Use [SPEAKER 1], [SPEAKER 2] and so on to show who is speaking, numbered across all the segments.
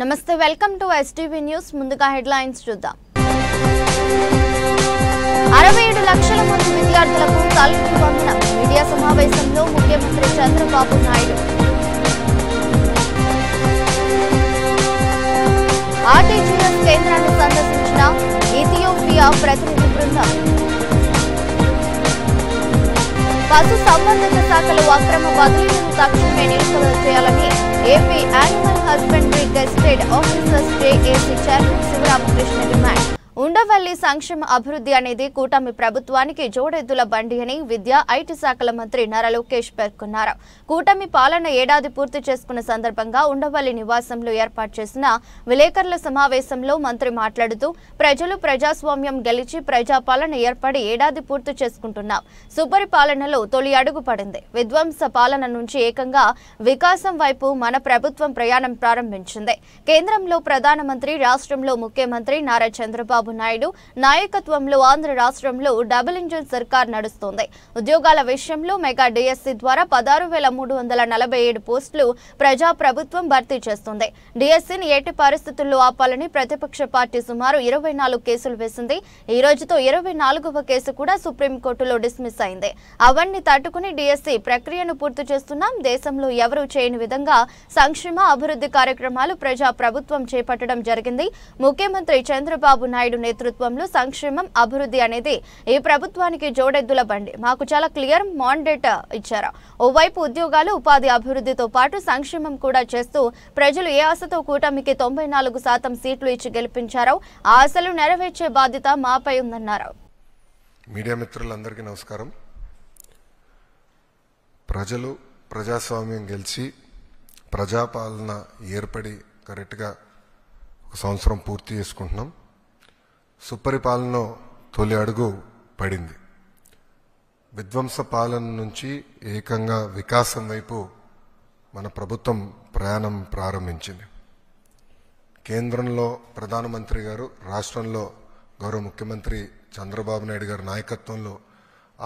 [SPEAKER 1] నమస్తే welcome to STV news ముందుగా headlines చూద్దాం 67 లక్షల మంది విద్యార్థులకు తల్లికి వందనం మీడియా సమావేశంలో ముఖ్యమంత్రి చంద్రబాబు నాయుడు ఆర్టీజీఎస్ కేంద్రాన్ని సందర్శించిన ఇథియోపియా ప్రతినిధి బృందం పశు సంబంధిత శాఖలు అక్రమ బదిలీలను తక్షణమే నిలుపుదల చేయాలని AP animal husbandry gazetted officers JAC chairman Sivaramakrishna demand Undavalli సంక్షేమ అభివృద్ధి అనేది కూటమి ప్రభుత్వానికి జోడెద్దుల బండి అని విద్యా ఐటీ శాఖల మంత్రి నారా లోకేష్ పేర్కొన్నారు. కూటమి పాలన ఏడాది పూర్తి చేసుకున్న సందర్భంగా ఉండవల్లి నివాసంలో ఏర్పాటు చేసిన విలేకరుల సమావేశంలో మంత్రి మాట్లాడుతూ ప్రజలు ప్రజాస్వామ్యం గెలిచి ప్రజాపాలన ఏర్పడి ఏడాది పూర్తి చేసుకుంటున్నాం. సుపరిపాలనలో తొలి అడుగు పడింది. విధ్వంస పాలన నుంచి ఏకంగా వికాసం వైపు మన ప్రభుత్వం ప్రయాణం ప్రారంభించింది. కేంద్రంలో ప్రధానమంత్రి, రాష్ట్రంలో ముఖ్యమంత్రి నారా చంద్రబాబు నాయుడు నాయకత్వంలో ఆంధ్ర రాష్ట్రంలో డబుల్ ఇంజిన్ సర్కార్ నడుస్తోంది. ఉద్యోగాల విషయంలో మెగా డిఎస్సి ద్వారా 16,347 పోస్టులు ప్రజా ప్రభుత్వం భర్తీ చేస్తుంది. డిఎస్సిని ఎట్టి పరిస్థితుల్లో ఆపాలని ప్రతిపక్ష పార్టీ సుమారు 24 కేసులు వేసింది. ఈ రోజుతో 24వ కేసు కూడా సుప్రీంకోర్టులో డిస్మిస్ అయింది. అవన్నీ తట్టుకుని డిఎస్సి ప్రక్రియను పూర్తి చేస్తున్నాం. దేశంలో ఎవరూ చేయని విధంగా సంక్షేమ అభివృద్ధి కార్యక్రమాలు ప్రజా ప్రభుత్వం చేపట్టడం జరిగింది. ముఖ్యమంత్రి చంద్రబాబు నాయుడు నేతృత్వంలో సంక్షేమం అభివృద్ధి అనేది ఈ ప్రభుత్వానికి జోడెద్దుల బండి. మాకు చాలా క్లియర్ మాండేట్ ఇచ్చారు. ఓవైపు ఉద్యోగాలు, ఉపాధి అభివృద్ధితో పాటు సంక్షేమం కూడా చేస్తూ ప్రజలు ఏ ఆశతో కూటమికి 94% సీట్లు ఇచ్చి గెలిపించారో ఆ ఆశలు నెరవేర్చే బాధ్యత మాపై ఉందన్నారు.
[SPEAKER 2] మీడియా మిత్రులందరికీ నమస్కారం. ప్రజలు ప్రజాస్వామ్యం గెలిచి ప్రజాపాలన ఏర్పడి కరెక్ట్గా ఒక సంవత్సరం పూర్తి చేసుకుంటున్నాం. సుపరిపాలనలో తొలి అడుగు పడింది. విధ్వంస పాలన నుంచి ఏకంగా వికాసం వైపు మన ప్రభుత్వం ప్రయాణం ప్రారంభించింది. కేంద్రంలో ప్రధానమంత్రి గారు, రాష్ట్రంలో గౌరవ ముఖ్యమంత్రి చంద్రబాబు నాయుడు గారి నాయకత్వంలో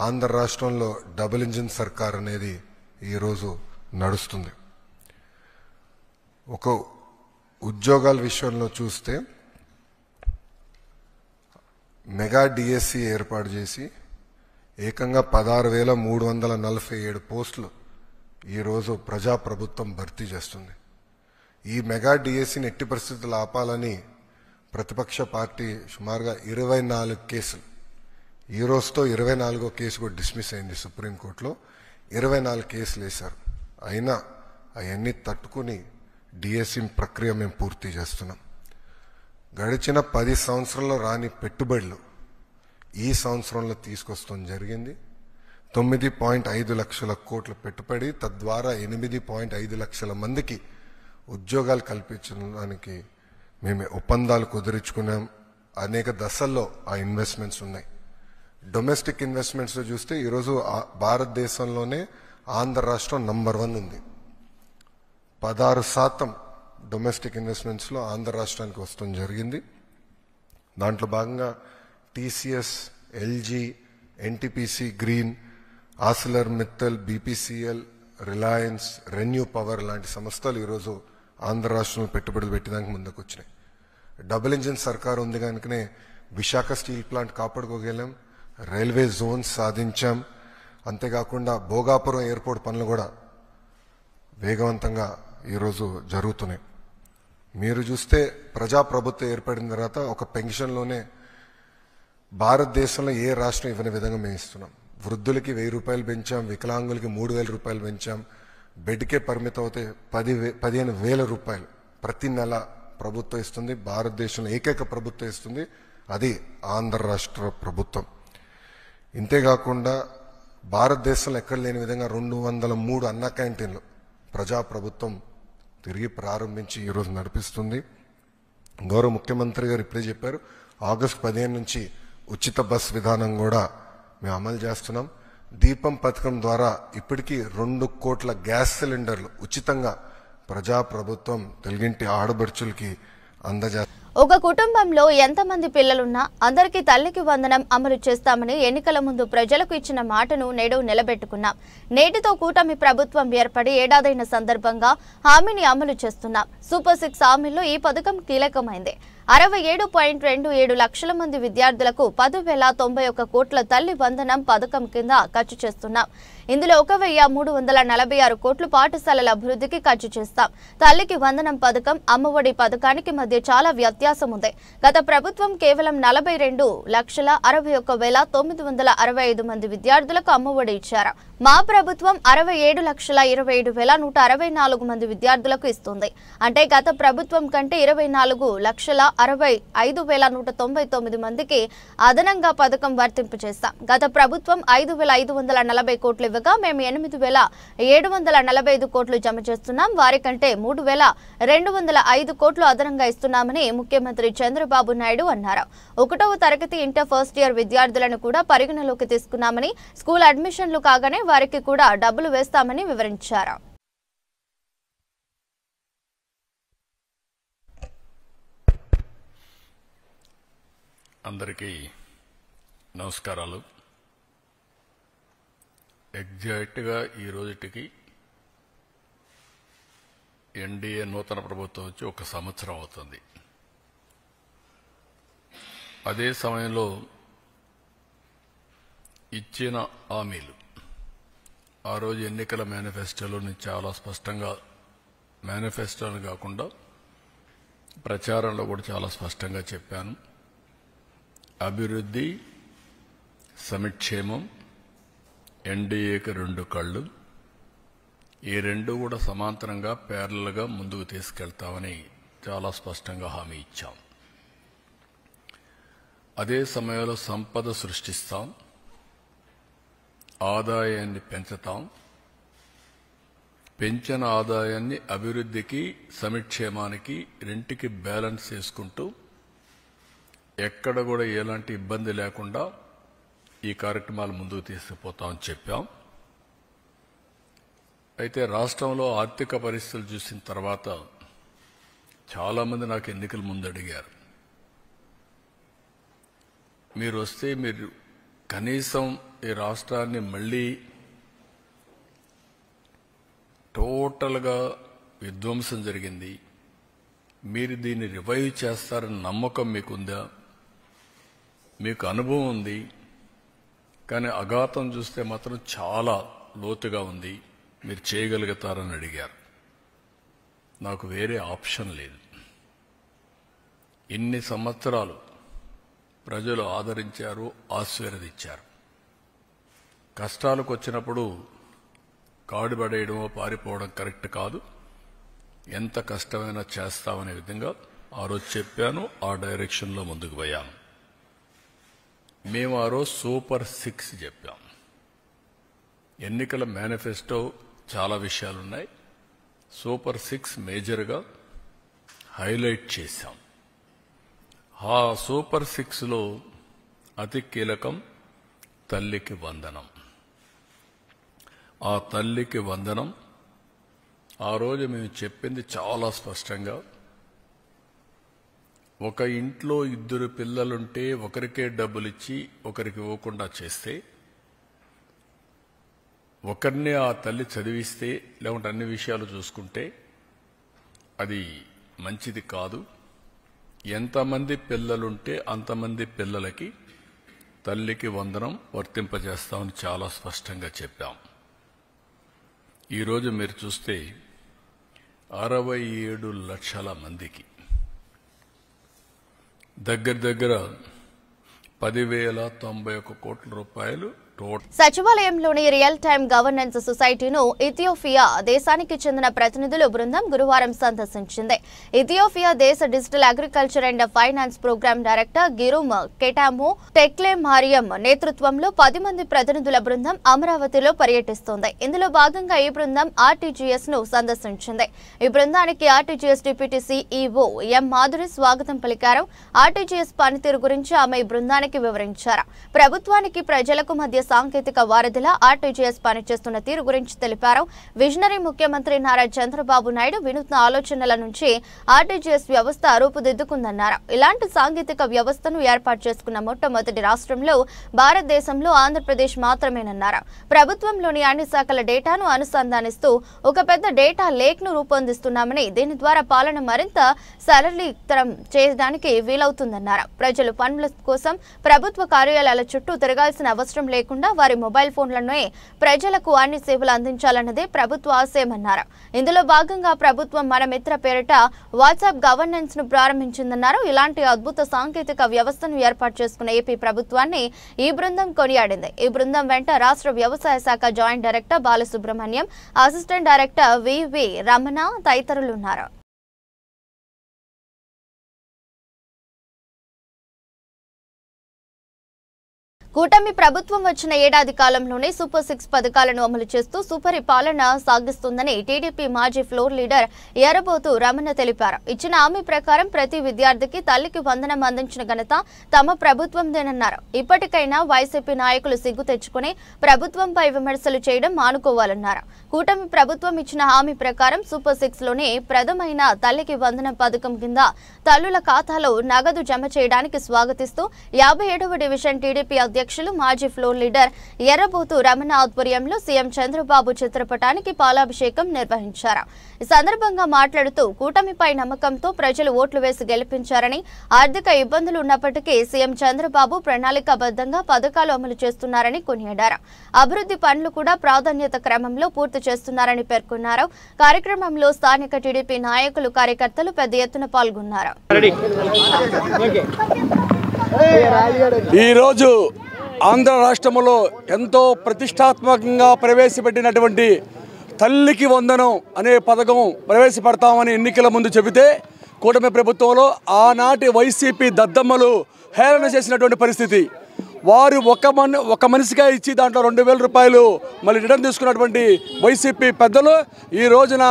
[SPEAKER 2] ఆంధ్ర రాష్ట్రంలో డబుల్ ఇంజిన్ సర్కార్ అనేది ఈరోజు నడుస్తుంది. ఒక ఉద్యోగాల విషయంలో చూస్తే మెగా డిఎస్సి ఏర్పాటు చేసి ఏకంగా 16,347 పోస్టులు ఈరోజు ప్రజాప్రభుత్వం భర్తీ చేస్తుంది. ఈ మెగా డిఎస్సిని ఎట్టి పరిస్థితులు ఆపాలని ప్రతిపక్ష పార్టీ సుమారుగా 24 కేసులు, ఈ రోజుతో 24వ కేసు కూడా డిస్మిస్ అయింది సుప్రీంకోర్టులో. 24 కేసులు వేశారు. అయినా అవన్నీ తట్టుకుని డిఎస్సి ప్రక్రియ మేము పూర్తి చేస్తున్నాం. గడిచిన 10 సంవత్సరాల్లో రాని పెట్టుబడులు ఈ సంవత్సరంలో తీసుకొస్తాం జరిగింది. 9.5 లక్షల కోట్ల పెట్టుబడి, తద్వారా 8.5 లక్షల మందికి ఉద్యోగాలు కల్పించడానికి మేము ఒప్పందాలు కుదుర్చుకున్నాం. అనేక దశల్లో ఆ ఇన్వెస్ట్మెంట్స్ ఉన్నాయి. డొమెస్టిక్ ఇన్వెస్ట్మెంట్స్లో చూస్తే ఈరోజు భారతదేశంలోనే ఆంధ్ర రాష్ట్రం నంబర్ 1 ఉంది. 16% డొమెస్టిక్ ఇన్వెస్ట్మెంట్స్లో ఆంధ్ర రాష్ట్రానికి వస్తాం జరిగింది. దాంట్లో భాగంగా TCS, LG, NTPC green, ఆసిలర్ Mittal, BPCL, Reliance, renew power లాంటి సంస్థలు ఈరోజు ఆంధ్ర రాష్ట్రంలో పెట్టుబడులు పెట్టడానికి ముందుకు వచ్చినాయి. డబుల్ ఇంజిన్ సర్కార్ ఉంది కనుకనే విశాఖ స్టీల్ ప్లాంట్ కాపాడుకోగలం, రైల్వే జోన్స్ సాధించాం. అంతేకాకుండా భోగాపురం ఎయిర్పోర్ట్ పనులు కూడా వేగవంతంగా ఈరోజు జరుగుతున్నాయి. మీరు చూస్తే ప్రజాప్రభుత్వం ఏర్పడిన తర్వాత ఒక పెన్షన్లోనే భారతదేశంలో ఏ రాష్ట్రం ఇవ్వని విధంగా మేము ఇస్తున్నాం. వృద్ధులకి 1,000 రూపాయలు పెంచాం, వికలాంగులకి 3,000 రూపాయలు పెంచాం. బెడ్కే పరిమితం అవుతే 15,000 రూపాయలు ప్రతి నెల ప్రభుత్వం ఇస్తుంది. భారతదేశంలో ఏకైక ప్రభుత్వం ఇస్తుంది, అది ఆంధ్ర రాష్ట్ర ప్రభుత్వం. ఇంతేకాకుండా భారతదేశంలో ఎక్కడ లేని విధంగా 203 అన్న క్యాంటీన్లు ప్రజాప్రభుత్వం తిరిగి ప్రారంభించి ఈరోజు నడిపిస్తుంది. గౌరవ ముఖ్యమంత్రి గారు ఇప్పుడే చెప్పారు, ఆగస్టు 15 నుంచి ఉచిత బస్ విధానం కూడా మేము అమలు చేస్తున్నాం. దీపం పథకం ద్వారా ఇప్పటికీ 2 కోట్ల గ్యాస్ సిలిండర్లు ఉచితంగా ప్రజాప్రభుత్వం తెలుగింటి ఆడబడుచులకి అందజేస్తాం.
[SPEAKER 1] ఒక కుటుంబంలో ఎంతమంది పిల్లలున్నా అందరికీ తల్లికి వందనం అమలు చేస్తామని ఎన్నికల ముందు ప్రజలకు ఇచ్చిన మాటను నేడు నిలబెట్టుకున్నాం. నేటితో కూటమి ప్రభుత్వం ఏర్పడి ఏడాదైన సందర్భంగా హామీని అమలు చేస్తున్నాం. సూపర్ 6 హామీల్లో ఈ పథకం కీలకమైంది. 67.27 లక్షల మంది విద్యార్థులకు 10,091 కోట్ల తల్లి వందనం పథకం కింద ఖర్చు చేస్తున్నాం. ఇందులో 1,346 కోట్లు పాఠశాలల అభివృద్ధికి ఖర్చు చేస్తాం. తల్లికి వందనం పథకం, అమ్మఒడి పథకానికి మధ్య చాలా వ్యత్యాసం ఉంది. గత ప్రభుత్వం కేవలం 42,61,965 మంది విద్యార్థులకు అమ్మఒడి ఇచ్చారు. మా ప్రభుత్వం 67,27,164 మంది విద్యార్థులకు ఇస్తుంది. అంటే గత ప్రభుత్వం కంటే 24,65,199 మందికి అదనంగా పథకం వర్తింపు చేస్తాం. గత ప్రభుత్వం 5,540 కోట్లు ఇవ్వగా మేము 8,745 కోట్లు జమ చేస్తున్నాం. వారికంటే 3,205 కోట్లు అదనంగా ఇస్తున్నామని ముఖ్యమంత్రి చంద్రబాబు నాయుడు అన్నారు. 1వ తరగతి ఇంటర్ ఫస్ట్ ఇయర్ విద్యార్థులను కూడా పరిగణలోకి తీసుకున్నామని, స్కూల్ అడ్మిషన్లు కాగానే వారికి కూడా డబ్బులు వేస్తామని వివరించారు.
[SPEAKER 3] అందరికీ నమస్కారాలు. ఎగ్జాక్ట్గా ఈ రోజుటికి ఎన్డీఏ నూతన ప్రభుత్వం వచ్చి 1 సంవత్సరం అవుతుంది. అదే సమయంలో ఇచ్చిన హామీలు ఆ రోజు ఎన్నికల మేనిఫెస్టోలోని చాలా స్పష్టంగా, మేనిఫెస్టోని కాకుండా ప్రచారంలో కూడా చాలా స్పష్టంగా చెప్పాను. అభివృద్ధి, సంక్షేమం, ఎన్డీఏకి 2 కళ్ళు, ఈ 2 కూడా సమాంతరంగా ప్యారలల్గా ముందుకు తీసుకెళ్తామని చాలా స్పష్టంగా హామీ ఇచ్చాం. అదే సమయంలో సంపద సృష్టిస్తాం, ఆదాయాన్ని పెంచుతాం, పెంచిన ఆదాయాన్ని అభివృద్ధికి, సంక్షేమానికి రెంటికి బ్యాలెన్స్ చేసుకుంటూ ఎక్కడ కూడా ఎలాంటి ఇబ్బంది లేకుండా ఈ కార్యక్రమాలు ముందుకు తీసుకుపోతామని చెప్పాం. అయితే రాష్ట్రంలో ఆర్థిక పరిస్థితులు చూసిన తర్వాత చాలామంది నాకు ఎన్నికల ముందు అడిగారు, మీరు వస్తే మీరు కనీసం ఈ రాష్ట్రాన్ని మళ్ళీ టోటల్గా విధ్వంసం జరిగింది, మీరు దీన్ని రివైవ్ చేస్తారని నమ్మకం మీకుందా, మీకు అనుభవం ఉంది, కానీ అఘాతం చూస్తే మాత్రం చాలా లోతుగా ఉంది, మీరు చేయగలుగుతారని అడిగారు. నాకు వేరే ఆప్షన్ లేదు. ఇన్ని సంవత్సరాలు ప్రజలు ఆదరించారు, ఆశీర్వదించారు. కష్టాలకు వచ్చినప్పుడు కాడు పడేయడమో పారిపోవడం కరెక్ట్ కాదు. ఎంత కష్టమైనా చేస్తామనే విధంగా ఆ రోజు చెప్పాను, ఆ డైరెక్షన్లో ముందుకు పోయాను. మేము ఆ రోజు సూపర్ 6 చెప్పాం. ఎన్నికల మేనిఫెస్టో చాలా విషయాలున్నాయి, సూపర్ 6 మేజర్గా హైలైట్ చేశాం. ఆ సూపర్ 6లో అతి కీలకం తల్లికి వందనం. ఆ తల్లికి వందనం ఆ రోజు మేము చెప్పింది చాలా స్పష్టంగా, ఒక ఇంట్లో 2 పిల్లలుంటే ఒకరికే డబ్బులిచ్చి ఒకరికి ఇవ్వకుండా చేస్తే, ఒకరినే ఆ తల్లి చదివిస్తే లేకుంటే అన్ని విషయాలు చూసుకుంటే అది మంచిది కాదు. ఎంతమంది పిల్లలుంటే అంతమంది పిల్లలకి తల్లికి వందనం వర్తింపజేస్తామని చాలా స్పష్టంగా చెప్పాం. ఈరోజు మీరు చూస్తే 67 లక్షల మందికి దగ్గర 10,091 కోట్ల రూపాయలు
[SPEAKER 1] సచివాలయంలోని రియల్ టైమ్ గవర్నెన్స్ సొసైటీను ఇథియోపియా దేశానికి చెందిన ప్రతినిధుల బృందం గురువారం సందర్శించింది. ఇథియోపియా దేశ digital agriculture and finance program director Girum Ketamo Tekle Mariam నేతృత్వంలో 10 మంది ప్రతినిధుల బృందం అమరావతిలో పర్యటిస్తోంది. ఇందులో భాగంగా ఈ బృందం ఆర్టీజీఎస్ ను సందర్శించింది. ఈ బృందానికి ఆర్టీజీఎస్ డిప్యూటీ సీఈఓ ఎం మాధురి స్వాగతం పలికారు. ఆర్టీజీఎస్ పనితీరు గురించి ఆమె ఈ బృందానికి వివరించారు. ప్రభుత్వానికి ప్రజలకు మధ్య సాంకేతిక వారధిలా ఆర్టీజీఎస్ పనిచేస్తున్న తీరు గురించి తెలిపారు. విజనరీ ముఖ్యమంత్రి నారా చంద్రబాబు నాయుడు వినూత్న ఆలోచనల నుంచి ఆర్టీజీఎస్ వ్యవస్థ రూపుదిద్దుకుందన్నారు. ఇలాంటి సాంకేతిక వ్యవస్థను ఏర్పాటు చేసుకున్న మొట్టమొదటి రాష్ట్రంలో భారతదేశంలో ఆంధ్రప్రదేశ్ మాత్రమేనన్నారు. ప్రభుత్వంలోని అన్ని శాఖల డేటాను అనుసంధానిస్తూ ఒక పెద్ద డేటా లేక్ ను రూపొందిస్తున్నామని, దీని ద్వారా పాలన మరింత సరళీకరం చేయడానికి వీలవుతుందన్నారు. ప్రజలు పనుల కోసం ప్రభుత్వ కార్యాలయాల చుట్టూ తిరగాల్సిన అవసరం లేకుండా వారి మొబైల్ ఫోన్లలోనే ప్రజలకు అన్ని సేవలు అందించాలన్నదే ప్రభుత్వ ఆశయమన్నారు. ఇందులో భాగంగా ప్రభుత్వం మన మిత్ర పేరిట వాట్సాప్ గవర్నెన్స్ ను ప్రారంభించిందన్నారు. ఇలాంటి అద్భుత సాంకేతిక వ్యవస్థను ఏర్పాటు చేసుకున్న ఏపీ ప్రభుత్వాన్ని ఈ బృందం కొనియాడింది. ఈ బృందం వెంట రాష్ట్ర వ్యవసాయ శాఖ joint director Balasubrahmanyam, assistant director V V Ramana తదితరులున్నారు. కూటమి ప్రభుత్వం వచ్చిన ఏడాది కాలంలోనే సూపర్ 6 పథకాలను అమలు చేస్తూ సూపరి పాలన సాగిస్తుందని టీడీపీ మాజీ ఫ్లోర్ లీడర్ ఎర్రబోతు రమణ తెలిపారు. ఇచ్చిన హామీ ప్రకారం ప్రతి విద్యార్థికి తల్లికి వందనం అందించిన ఘనత తమ ప్రభుత్వందేనన్నారు. ఇప్పటికైనా వైసీపీ నాయకులు సిగ్గు తెచ్చుకుని ప్రభుత్వంపై విమర్శలు చేయడం మానుకోవాలన్నారు. కూటమి ప్రభుత్వం ఇచ్చిన హామీ ప్రకారం సూపర్ 6 లోనే ప్రథమైన తల్లికి వందనం పథకం కింద తల్లుల ఖాతాలో నగదు జమ చేయడానికి స్వాగతిస్తూ 57వ డివిజన్ టీడీపీ అధ్యక్షులు మాజీ ఫ్లోర్ లీడర్ ఎర్రబోతు రమణ ఆధ్వర్యంలో సీఎం చంద్రబాబు చిత్రపటానికి పాలాభిషేకం నిర్వహించారు. ఈ సందర్భంగా మాట్లాడుతూ కూటమిపై నమ్మకంతో ప్రజలు ఓట్లు వేసి గెలిపించారని, ఆర్థిక ఇబ్బందులు ఉన్నప్పటికీ సీఎం చంద్రబాబు ప్రణాళికాబద్ధంగా పథకాలు అమలు చేస్తున్నారని కొనియాడారు. అభివృద్ధి పనులు కూడా ప్రాధాన్యత క్రమంలో పూర్తి చేస్తున్నారని పేర్కొన్నారు. కార్యక్రమంలో స్థానిక టీడీపీ నాయకులు, కార్యకర్తలు పెద్ద ఎత్తున పాల్గొన్నారు.
[SPEAKER 4] ఈరోజు ఆంధ్ర రాష్ట్రంలో ఎంతో ప్రతిష్టాత్మకంగా ప్రవేశపెట్టినటువంటి తల్లికి వందనం అనే పథకం ప్రవేశపెడతామని ఎన్నికల ముందు చెబితే కూటమి ప్రభుత్వంలో ఆనాటి వైసీపీ దద్దమ్మలు హేళన చేసినటువంటి పరిస్థితి. వారు ఒక మనిషిగా ఇచ్చి దాంట్లో 2,000 రూపాయలు మళ్ళీ రిటర్న్ తీసుకున్నటువంటి వైసీపీ పెద్దలు ఈ రోజున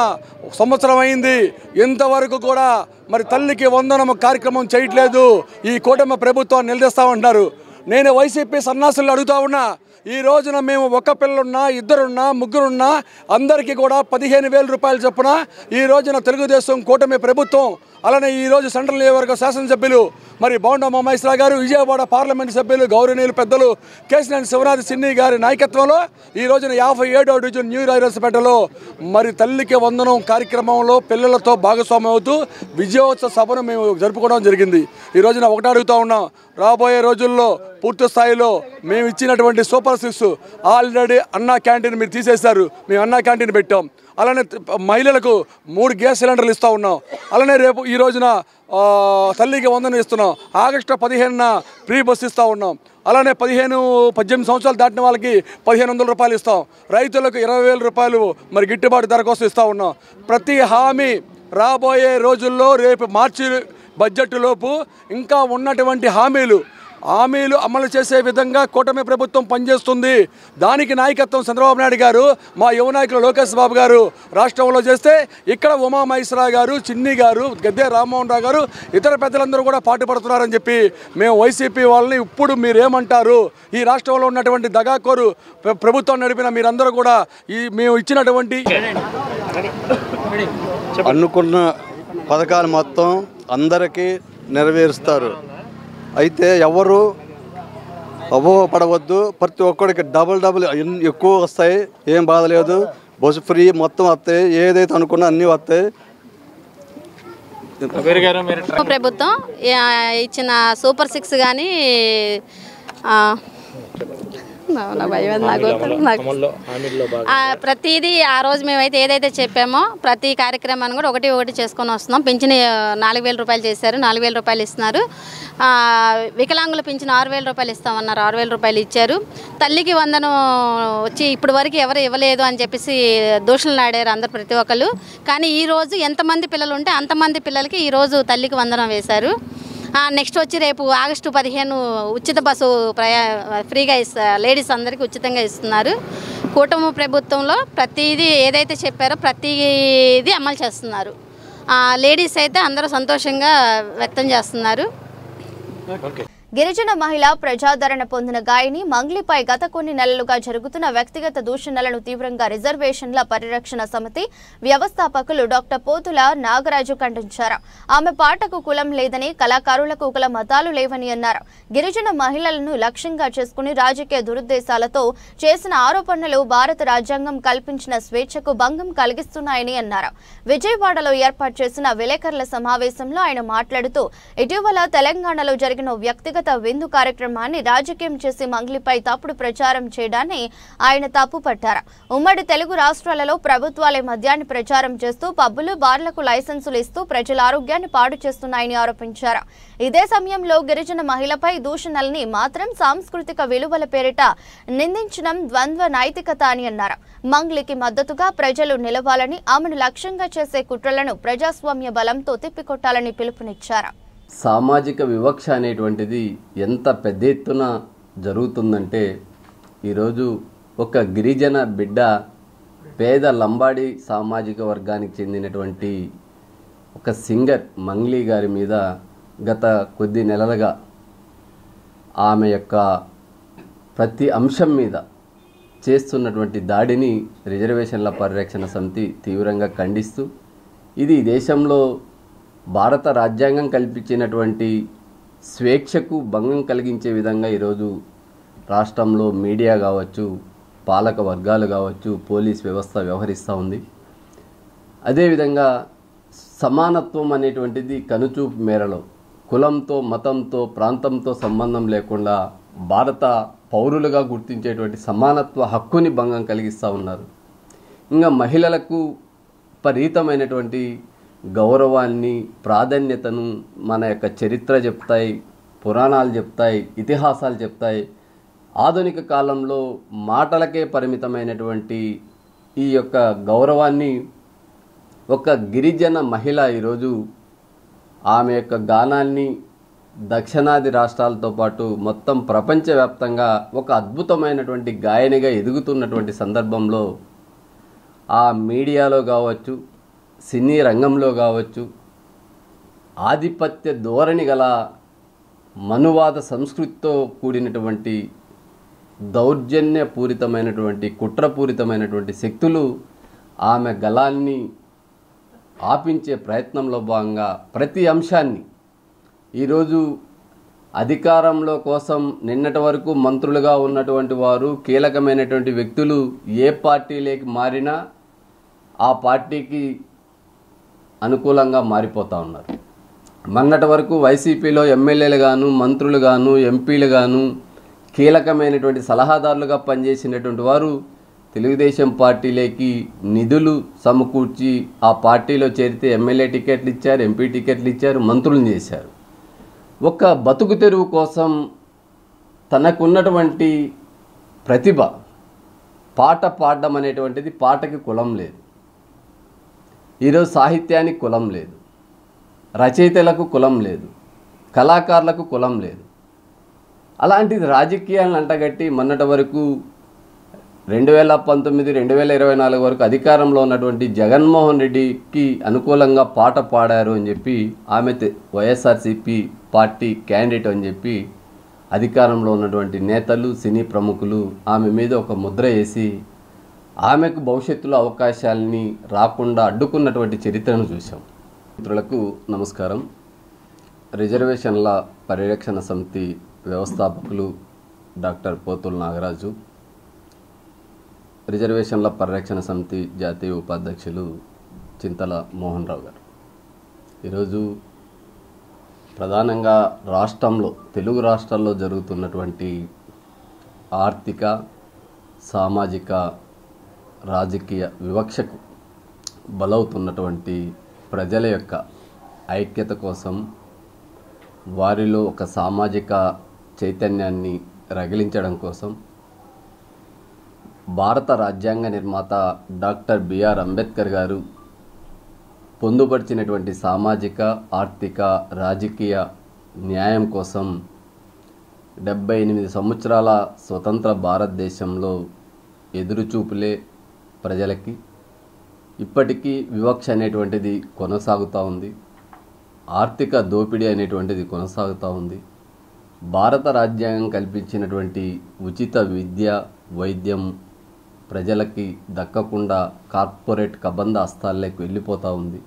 [SPEAKER 4] సంవత్సరం అయింది, ఇంతవరకు కూడా మరి తల్లికి వందనం కార్యక్రమం చేయట్లేదు. ఈ కూటమి ప్రభుత్వాన్ని నిలదీస్తామంటున్నారు. నేను వైసీపీ సన్నాసులు అడుగుతా ఉన్నా, ఈ రోజున మేము ఒక పిల్లలున్నా, ఇద్దరున్నా, ముగ్గురున్నా అందరికీ కూడా 15,000 రూపాయలు చొప్పున ఈ రోజున తెలుగుదేశం కూటమి ప్రభుత్వం, అలానే ఈరోజు సెంట్రల్ నియోజకవర్గ శాసనసభ్యులు మరి బోండా ఉమామహేశ్వరరావు గారు, విజయవాడ పార్లమెంటు సభ్యులు గౌరవనీయులు పెద్దలు కేశినేని శివనాథ్ సిన్ని గారి నాయకత్వంలో ఈ రోజున 57వ డివిజన్ న్యూ రాయలసీమలో మరి తల్లికి వందనం కార్యక్రమంలో పిల్లలతో భాగస్వామ్యం అవుతూ విజయోత్సవ సభను మేము జరుపుకోవడం జరిగింది. ఈ రోజున ఒకటి అడుగుతూ ఉన్నాం, రాబోయే రోజుల్లో పూర్తి స్థాయిలో మేము ఇచ్చినటువంటి సూపర్ 6 ఆల్రెడీ అన్నా క్యాంటీన్ మీరు తీసేశారు, మేము అన్నా క్యాంటీన్ పెట్టాం. అలానే మహిళలకు 3 గ్యాస్ సిలిండర్లు ఇస్తూ ఉన్నాం. అలానే రేపు ఈ రోజున తల్లికి వందనం ఇస్తున్నాం. ఆగస్టు 15న ఫ్రీ బస్సు ఇస్తూ ఉన్నాం. అలానే 18 సంవత్సరాలు దాటిన వాళ్ళకి 1,500 రూపాయలు ఇస్తాం. రైతులకు 20,000 రూపాయలు మరి గిట్టుబాటు ధర కోసం ఇస్తూ ఉన్నాం. ప్రతి హామీ రాబోయే రోజుల్లో రేపు మార్చి బడ్జెట్ లోపు ఇంకా ఉన్నటువంటి హామీలు అమలు చేసే విధంగా కూటమి ప్రభుత్వం పనిచేస్తుంది. దానికి నాయకత్వం చంద్రబాబు నాయుడు గారు, మా యువ నాయకులు లోకేష్ బాబు గారు రాష్ట్రంలో చేస్తే ఇక్కడ ఉమామహేశ్వరరావు గారు, చిన్ని గారు, గద్దె రామ్మోహన్ రావు గారు, ఇతర పెద్దలందరూ కూడా పాటుపడుతున్నారని చెప్పి మేము వైసీపీ వాళ్ళని ఇప్పుడు మీరేమంటారు? ఈ రాష్ట్రంలో ఉన్నటువంటి దగాకోరు ప్రభుత్వం నడిపిన మీరందరూ కూడా మేము ఇచ్చినటువంటి
[SPEAKER 5] అనుకున్న పథకాలు మొత్తం అందరికీ నెరవేరుస్తారు. అయితే ఎవరు అపోహపడవద్దు. ప్రతి ఒక్కడికి డబుల్ ఎక్కువ వస్తాయి, ఏం బాధ లేదు. బస్సు ఫ్రీ మొత్తం వస్తాయి, ఏదైతే అనుకున్నా అన్నీ వస్తాయి.
[SPEAKER 6] ప్రభుత్వం ఇచ్చిన సూపర్ 6 కానీ ప్రతిదీ ఆ రోజు మేమైతే ఏదైతే చెప్పామో ప్రతి కార్యక్రమాన్ని కూడా ఒకటి చేసుకొని వస్తున్నాం. పింఛన్ 4,000 రూపాయలు చేశారు, 4,000 రూపాయలు ఇస్తున్నారు. వికలాంగుల పింఛన్ 6,000 రూపాయలు ఇస్తామన్నారు, 6,000 రూపాయలు ఇచ్చారు. తల్లికి వందనం వచ్చి ఇప్పటి వరకు ఎవరు ఇవ్వలేదు అని చెప్పేసి దోషులు ఆడారు అందరు ప్రతి ఒక్కరు. కానీ ఈరోజు ఎంతమంది పిల్లలు ఉంటే అంతమంది పిల్లలకి ఈరోజు తల్లికి వందనం వేశారు. నెక్స్ట్ వచ్చి రేపు ఆగస్టు 15 ఉచిత బస్సు ఫ్రీగా లేడీస్ అందరికీ ఉచితంగా ఇస్తున్నారు. కూటమి ప్రభుత్వంలో ప్రతిదీ ఏదైతే చెప్పారో ప్రతిదీ అమలు చేస్తున్నారు. లేడీస్ అయితే అందరూ సంతోషంగా వ్యక్తం చేస్తున్నారు.
[SPEAKER 1] గిరిజన మహిళ ప్రజాదరణ పొందిన గాయని మంగ్లీపై గత కొన్ని నెలలుగా జరుగుతున్న వ్యక్తిగత దూషణలను తీవ్రంగా రిజర్వేషన్ల పరిరక్షణ సమితి వ్యవస్థాపకులు డాక్టర్ పోతుల నాగరాజు ఖండించారు. ఆమె పాటకు కులం లేదని, కళాకారులకు కుల మతాలు లేవని అన్నారు. గిరిజన మహిళలను లక్ష్యంగా చేసుకుని రాజకీయ దురుద్దేశాలతో చేసిన ఆరోపణలు భారత రాజ్యాంగం కల్పించిన స్వేచ్ఛకు భంగం కలిగిస్తున్నాయని అన్నారు. విజయవాడలో ఏర్పాటు చేసిన విలేకరుల సమావేశంలో ఆయన మాట్లాడుతూ ఇటీవల తెలంగాణలో జరిగిన వ్యక్తిగత విందు కార్యక్రమాన్ని రాజకీయం చేసి మంగ్లీపై తప్పుడు ప్రచారం చేయడాన్ని ఆయన తప్పుపట్టారు. ఉమ్మడి తెలుగు రాష్ట్రాలలో ప్రభుత్వాలే మద్యాన్ని ప్రచారం చేస్తూ పబ్బులు, బార్లకు లైసెన్సులు ఇస్తూ ప్రజల ఆరోగ్యాన్ని పాడు చేస్తున్నాయని ఆరోపించారు. ఇదే సమయంలో గిరిజన మహిళపై దూషణల్ని మాత్రం సాంస్కృతిక విలువల పేరిట నిందించడం ద్వంద్వ నైతికత అని అన్నారు. మంగ్లీకి మద్దతుగా ప్రజలు నిలవాలని, ఆమెను లక్ష్యంగా చేసే కుట్రలను ప్రజాస్వామ్య బలంతో తిప్పికొట్టాలని పిలుపునిచ్చారు.
[SPEAKER 7] సామాజిక వివక్ష అనేటువంటిది ఎంత పెద్ద ఎత్తున జరుగుతుందంటే ఈరోజు ఒక గిరిజన బిడ్డ పేద లంబాడి సామాజిక వర్గానికి చెందినటువంటి ఒక సింగర్ మంగ్లీ గారి మీద గత కొద్ది నెలలుగా ఆమె యొక్క ప్రతి అంశం మీద చేస్తున్నటువంటి దాడిని రిజర్వేషన్ల పరిరక్షణ సమితి తీవ్రంగా ఖండిస్తూ ఇది దేశంలో భారత రాజ్యాంగం కల్పించినటువంటి స్వేచ్ఛకు భంగం కలిగించే విధంగా ఈరోజు రాష్ట్రంలో మీడియా కావచ్చు, పాలక వర్గాలు కావచ్చు, పోలీస్ వ్యవస్థ వ్యవహరిస్తూ ఉంది. అదేవిధంగా సమానత్వం అనేటువంటిది కనుచూపు మేరలో కులంతో, మతంతో, ప్రాంతంతో సంబంధం లేకుండా భారత పౌరులుగా గుర్తించేటువంటి సమానత్వ హక్కుని భంగం కలిగిస్తూ ఉన్నారు. ఇంకా మహిళలకు విపరీతమైనటువంటి గౌరవాన్ని, ప్రాధాన్యతను మన యొక్క చరిత్ర చెప్తాయి, పురాణాలు చెప్తాయి, ఇతిహాసాలు చెప్తాయి. ఆధునిక కాలంలో మాటలకే పరిమితమైనటువంటి ఈ యొక్క గౌరవాన్ని ఒక గిరిజన మహిళ ఈరోజు ఆమె యొక్క గానాన్ని దక్షిణాది రాష్ట్రాలతో పాటు మొత్తం ప్రపంచవ్యాప్తంగా ఒక అద్భుతమైనటువంటి గాయనిగా ఎదుగుతున్నటువంటి సందర్భంలో ఆ మీడియాలో కావచ్చు, సినీ రంగంలో కావచ్చు, ఆధిపత్య ధోరణి గల మనువాద సంస్కృతితో కూడినటువంటి దౌర్జన్యపూరితమైనటువంటి, కుట్రపూరితమైనటువంటి శక్తులు ఆమె గళాన్ని ఆపించే ప్రయత్నంలో భాగంగా ప్రతి అంశాన్ని ఈరోజు అధికారంలో కోసం నిన్నటి వరకు మంత్రులుగా ఉన్నటువంటి వారు, కీలకమైనటువంటి వ్యక్తులు ఏ పార్టీలోకి మారినా ఆ పార్టీకి అనుకూలంగా మారిపోతూ ఉన్నారు. మొన్నటి వరకు వైసీపీలో ఎమ్మెల్యేలు గాను, మంత్రులు గాను, ఎంపీలు గాను, కీలకమైనటువంటి సలహాదారులుగా పనిచేసినటువంటి వారు తెలుగుదేశం పార్టీలోకి నిధులు సమకూర్చి ఆ పార్టీలో చేరితే ఎమ్మెల్యే టికెట్లు ఇచ్చారు, ఎంపీ టికెట్లు ఇచ్చారు, మంత్రులను చేశారు. ఒక బతుకు తెరువు కోసం తనకున్నటువంటి ప్రతిభ, పాట పాడడం అనేటువంటిది, పాటకి కులం లేదు. ఈరోజు సాహిత్యానికి కులం లేదు, రచయితలకు కులం లేదు, కళాకారులకు కులం లేదు. అలాంటిది రాజకీయాలను అంటగట్టి మొన్నటి వరకు 2019, 2024 వరకు అధికారంలో ఉన్నటువంటి జగన్మోహన్ రెడ్డికి అనుకూలంగా పాట పాడారు అని చెప్పి ఆమె వైఎస్ఆర్సీపీ పార్టీ క్యాండిడేట్ అని చెప్పి అధికారంలో ఉన్నటువంటి నేతలు, సినీ ప్రముఖులు ఆమె మీద ఒక ముద్ర వేసి ఆమెకు భవిష్యత్తులో అవకాశాలని రాకుండా అడ్డుకున్నటువంటి చరిత్రను చూసాం. మిత్రులకు నమస్కారం. రిజర్వేషన్ల పరిరక్షణ సమితి వ్యవస్థాపకులు డాక్టర్ పోతుల నాగరాజు, రిజర్వేషన్ల పరిరక్షణ సమితి జాతీయ ఉపాధ్యక్షులు చింతల మోహన్ రావు గారు. ఈరోజు ప్రధానంగా రాష్ట్రంలో, తెలుగు రాష్ట్రాల్లో జరుగుతున్నటువంటి ఆర్థిక, సామాజిక, రాజకీయ వివక్షకు బలవుతున్నటువంటి ప్రజల యొక్క ఐక్యత కోసం, వారిలో ఒక సామాజిక చైతన్యాన్ని రగిలించడం కోసం భారత రాజ్యాంగ నిర్మాత డాక్టర్ బిఆర్ అంబేద్కర్ గారు పొందుపరిచినటువంటి సామాజిక, ఆర్థిక, రాజకీయ న్యాయం కోసం 78 సంవత్సరాల స్వతంత్ర భారతదేశంలో ఎదురుచూపులే ప్రజలకి. ఇప్పటికీ వివక్ష అనేటువంటిది కొనసాగుతూ ఉంది, ఆర్థిక దోపిడీ అనేటువంటిది కొనసాగుతూ ఉంది. భారత రాజ్యాంగం కల్పించినటువంటి ఉచిత విద్య వైద్యం ప్రజలకి దక్కకుండా కార్పొరేట్ కబంధ హస్తాల్లోకి వెళ్ళిపోతూ ఉంది.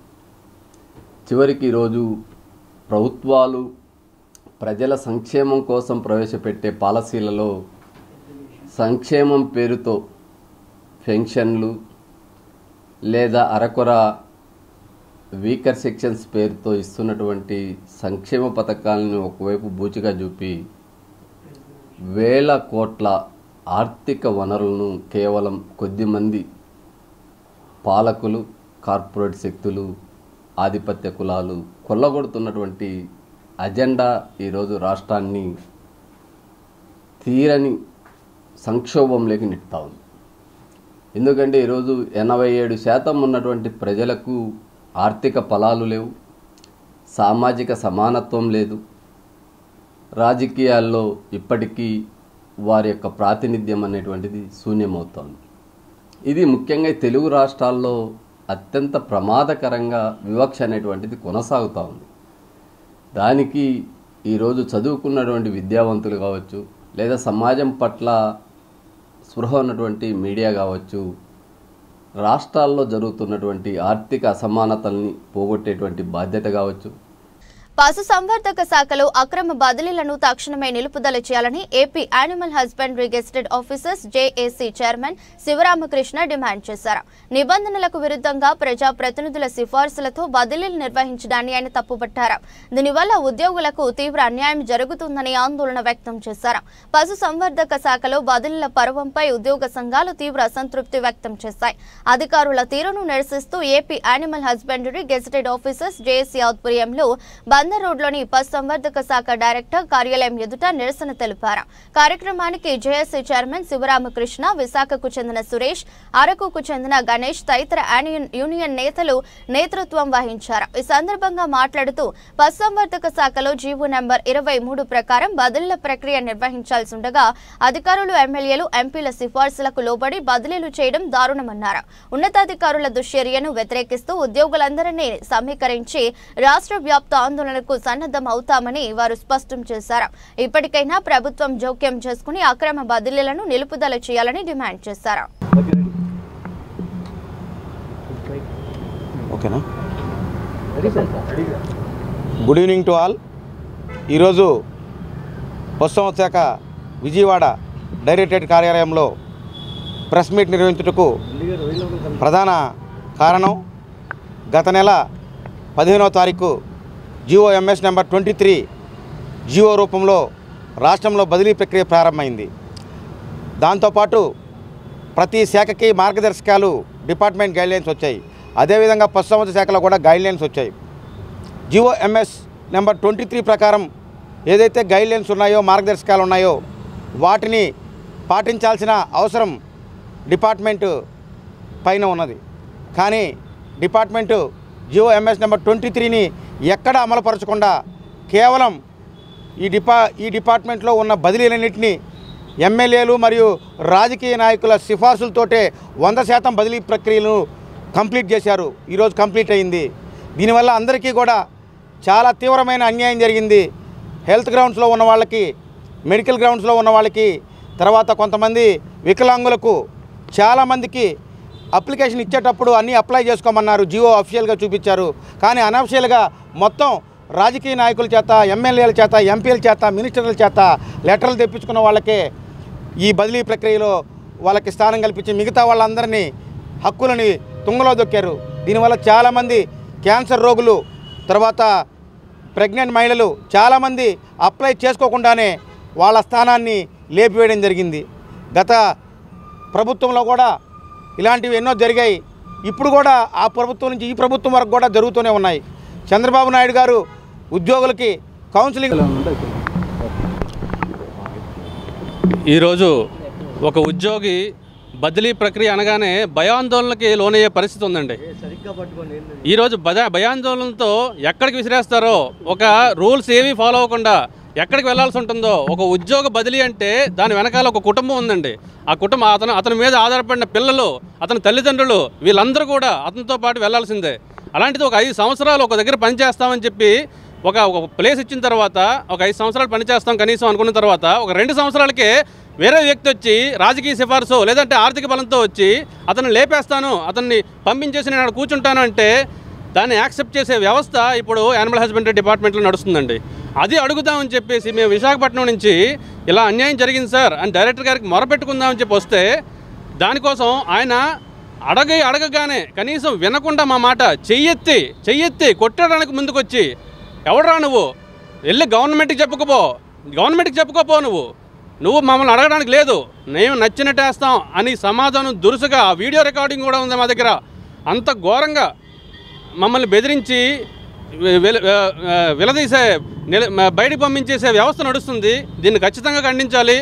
[SPEAKER 7] చివరికి ఈరోజు ప్రభుత్వాలు ప్రజల సంక్షేమం కోసం ప్రవేశపెట్టే పాలసీలలో సంక్షేమం పేరుతో పెన్షన్లు లేదా అరకొర వీకర్ సెక్షన్స్ పేరుతో ఇస్తున్నటువంటి సంక్షేమ పథకాలను ఒకవైపు బూచిగా చూపి వేల కోట్ల ఆర్థిక వనరులను కేవలం కొద్దిమంది పాలకులు, కార్పొరేట్ శక్తులు, ఆధిపత్య కులాలు కొల్లగొడుతున్నటువంటి అజెండా ఈరోజు రాష్ట్రాన్ని తీరని సంక్షోభంలోకి నెట్టుతా ఉంది. ఎందుకంటే ఈరోజు 87% ఉన్నటువంటి ప్రజలకు ఆర్థిక ఫలాలు లేవు, సామాజిక సమానత్వం లేదు, రాజకీయాల్లో ఇప్పటికీ వారి యొక్క ప్రాతినిధ్యం అనేటువంటిది శూన్యమవుతోంది. ఇది ముఖ్యంగా తెలుగు రాష్ట్రాల్లో అత్యంత ప్రమాదకరంగా వివక్ష అనేటువంటిది కొనసాగుతూ ఉంది. దానికి ఈరోజు చదువుకున్నటువంటి విద్యావంతులు కావచ్చు, లేదా సమాజం పట్ల స్పృహ ఉన్నటువంటి మీడియా కావచ్చు, రాష్ట్రాల్లో జరుగుతున్నటువంటి ఆర్థిక అసమానతల్ని పోగొట్టేటువంటి బాధ్యత కావచ్చు.
[SPEAKER 1] పశుసంవర్ధక శాఖలో అక్రమ బదిలీలను తక్షణమే నిలుపుదల చేయాలని AP animal husbandry gazetted officers JAC chairman Sivaramakrishna demand చేశారు. నిబంధనలకు విరుద్ధంగా ప్రజాప్రతినిధుల సిఫార్సులతో బదిలీలు నిర్వహించడాన్ని ఆయన తప్పుపట్టారు. దీనివల్ల ఉద్యోగులకు తీవ్ర అన్యాయం జరుగుతుందని ఆందోళన వ్యక్తం చేశారు. పశుసంవర్ధక శాఖలో బదిలీల పర్వంపై ఉద్యోగ సంఘాలు తీవ్ర అసంతృప్తి వ్యక్తం చేశాయి. అధికారుల తీరును నిరసిస్తూ AP animal husbandry gazetted officers JAC ఆధ్వర్యంలో బందర్ రోడ్లోని పశుసంవర్ధక శాఖ డైరెక్టర్ కార్యాలయం ఎదుట నిరసన తెలిపారు. కార్యక్రమానికి జేఏసీ చైర్మన్ శివరామకృష్ణ, విశాఖకు చెందిన సురేష్, అరకుకు చెందిన గణేష్ తదితర యూనియన్ నేతలు నేతృత్వం వహించారు. ఈ సందర్భంగా మాట్లాడుతూ పశుసంవర్ధక శాఖలో జీవో నంబర్ 23 ప్రకారం బదిలీల ప్రక్రియ నిర్వహించాల్సి ఉండగా అధికారులు, ఎమ్మెల్యేలు, ఎంపీల సిఫార్సులకు లోబడి బదిలీలు చేయడం దారుణమన్నారు. ఉన్నతాధికారుల దుశ్చర్యను వ్యతిరేకిస్తూ ఉద్యోగులందరినీ సమీకరించి రాష్ట్ర వ్యాప్త ఆందోళనకు సన్నద్ధం అవుతామని వారు స్పష్టం చేశారు. ఇప్పటికైనా ప్రభుత్వం జోక్యం చేసుకుని అక్రమ బదిలీలను నిలుపుదల చేయాలని డిమాండ్ చేశారు.
[SPEAKER 8] Good evening to all. ఈరోజు పశుసంవర్ధక శాఖ విజయవాడ డైరెక్టరేట్ కార్యాలయంలో ప్రెస్ మీట్ నిర్వహించుటకు ప్రధాన కారణం గత నెల 15వ తారీఖు జియో ఎంఎస్ నెంబర్ 23 జియో రూపంలో రాష్ట్రంలో బదిలీ ప్రక్రియ ప్రారంభమైంది. దాంతోపాటు ప్రతి శాఖకి మార్గదర్శకాలు, డిపార్ట్మెంట్ గైడ్లైన్స్ వచ్చాయి. అదేవిధంగా పశుసంవర్ధక శాఖలో కూడా గైడ్లైన్స్ వచ్చాయి. జియో ఎంఎస్ నెంబర్ 23 ప్రకారం ఏదైతే గైడ్లైన్స్ ఉన్నాయో, మార్గదర్శకాలు ఉన్నాయో వాటిని పాటించాల్సిన అవసరం డిపార్ట్మెంటు పైన ఉన్నది. కానీ డిపార్ట్మెంటు జియో ఎంఎస్ నెంబర్ 23ని ఎక్కడ అమలుపరచకుండా కేవలం ఈ డిపార్ట్మెంట్లో ఉన్న బదిలీలన్నింటినీ ఎమ్మెల్యేలు మరియు రాజకీయ నాయకుల సిఫార్సులతోటే 100% బదిలీ ప్రక్రియను కంప్లీట్ చేశారు. ఈరోజు కంప్లీట్ అయింది. దీనివల్ల అందరికీ కూడా చాలా తీవ్రమైన అన్యాయం జరిగింది. హెల్త్ గ్రౌండ్స్లో ఉన్న వాళ్ళకి, మెడికల్ గ్రౌండ్స్లో ఉన్న వాళ్ళకి, తర్వాత కొంతమంది వికలాంగులకు చాలామందికి అప్లికేషన్ ఇచ్చేటప్పుడు అన్నీ అప్లై చేసుకోమన్నారు. జియో అఫీషియల్గా చూపించారు. కానీ అనఫీషియల్గా మొత్తం రాజకీయ నాయకుల చేత, ఎమ్మెల్యేల చేత, ఎంపీల చేత, మినిస్టర్ల చేత లెటర్లు తెప్పించుకున్న వాళ్ళకే ఈ బదిలీ ప్రక్రియలో వాళ్ళకి స్థానం కల్పించి మిగతా వాళ్ళందరినీ హక్కులని తుంగలో దొక్కారు. దీనివల్ల చాలామంది క్యాన్సర్ రోగులు, తర్వాత ప్రెగ్నెంట్ మహిళలు చాలామంది అప్లై చేసుకోకుండానే వాళ్ళ స్థానాన్ని లేపివేయడం జరిగింది. గత ప్రభుత్వంలో కూడా ఇలాంటివి ఎన్నో జరిగాయి. ఇప్పుడు కూడా ఆ ప్రభుత్వం నుంచి ఈ ప్రభుత్వం వరకు కూడా జరుగుతూనే ఉన్నాయి. చంద్రబాబు నాయుడు గారు ఉద్యోగులకి కౌన్సిలింగ్.
[SPEAKER 9] ఈరోజు ఒక ఉద్యోగి బదిలీ ప్రక్రియ అనగానే భయాందోళనకి లోనయ్యే పరిస్థితి ఉందండి. ఈరోజు భయాందోళనతో ఎక్కడికి విసిరేస్తారో, ఒక రూల్స్ ఏమీ ఫాలో అవ్వకుండా ఎక్కడికి వెళ్లాల్సి ఉంటుందో, ఒక ఉద్యోగ బదిలీ అంటే దాని వెనకాల ఒక కుటుంబం ఉందండి. ఆ కుటుంబం అతని మీద ఆధారపడిన పిల్లలు, అతని తల్లిదండ్రులు, వీళ్ళందరూ కూడా అతనితో పాటు వెళ్లాల్సిందే. అలాంటిది ఒక 5 సంవత్సరాలు ఒక దగ్గర పనిచేస్తామని చెప్పి ఒక ప్లేస్ ఇచ్చిన తర్వాత ఒక 5 సంవత్సరాలు పనిచేస్తాం కనీసం అనుకున్న తర్వాత ఒక 2 సంవత్సరాలకే వేరే వ్యక్తి వచ్చి రాజకీయ సిఫార్సు లేదంటే ఆర్థిక బలంతో వచ్చి అతన్ని లేపేస్తాను, అతన్ని పంపించేసి నేను అక్కడ కూర్చుంటాను అంటే దాన్ని యాక్సెప్ట్ చేసే వ్యవస్థ ఇప్పుడు యానిమల్ హస్బెండరీ డిపార్ట్మెంట్లో నడుస్తుందండి. అది అడుగుదామని చెప్పేసి మేము విశాఖపట్నం నుంచి ఇలా అన్యాయం జరిగింది సార్ అని డైరెక్టర్ గారికి మొరపెట్టుకుందామని చెప్పి వస్తే దానికోసం ఆయన అడగగానే కనీసం వినకుండా మా మాట చెయ్యెత్తి కొట్టడానికి ముందుకొచ్చి ఎవడరా నువ్వు వెళ్ళి గవర్నమెంట్కి చెప్పుకోపో నువ్వు మమ్మల్ని అడగడానికి లేదు, మేము నచ్చినట్టు వేస్తాం అని సమాధానం దురుసుగా ఆ వీడియో రికార్డింగ్ కూడా ఉంది మా దగ్గర. అంత ఘోరంగా మమ్మల్ని బెదిరించి విలదీసే బయటికి పంపించేసే వ్యవస్థ నడుస్తుంది. దీన్ని ఖచ్చితంగా ఖండించాలి.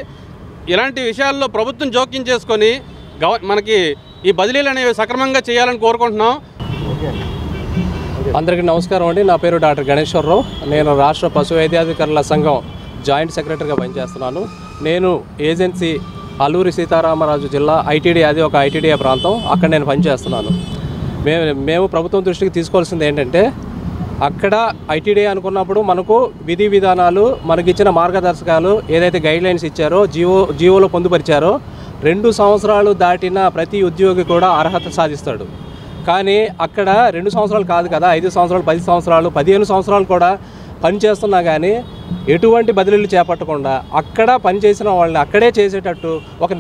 [SPEAKER 9] ఇలాంటి విషయాల్లో ప్రభుత్వం జోక్యం చేసుకొని మనకి ఈ బదిలీలు అనేవి సక్రమంగా చేయాలని కోరుకుంటున్నాం.
[SPEAKER 10] అందరికీ నమస్కారం అండి. నా పేరు డాక్టర్ గణేశ్వరరావు. నేను రాష్ట్ర పశు వైద్యాధికారుల సంఘం జాయింట్ సెక్రటరీగా పనిచేస్తున్నాను. నేను ఏజెన్సీ అల్లూరి సీతారామరాజు జిల్లా ఐటీడీ, అది ఒక ఐటీడీఏ ప్రాంతం, అక్కడ నేను పనిచేస్తున్నాను. మేము ప్రభుత్వం దృష్టికి తీసుకోవాల్సింది ఏంటంటే అక్కడ ఐటీడీ అనుకున్నప్పుడు మనకు విధి విధానాలు, మనకిచ్చిన మార్గదర్శకాలు ఏదైతే గైడ్లైన్స్ ఇచ్చారో జీవోలో పొందుపరిచారో 2 సంవత్సరాలు దాటిన ప్రతి ఉద్యోగి కూడా అర్హత సాధిస్తాడు. కానీ అక్కడ 2 సంవత్సరాలు కాదు కదా, 5 సంవత్సరాలు, 10 సంవత్సరాలు, 15 సంవత్సరాలు కూడా పనిచేస్తున్నా కానీ ఎటువంటి బదిలీలు చేపట్టకుండా అక్కడ పనిచేసిన వాళ్ళని అక్కడే చేసేటట్టు ఒక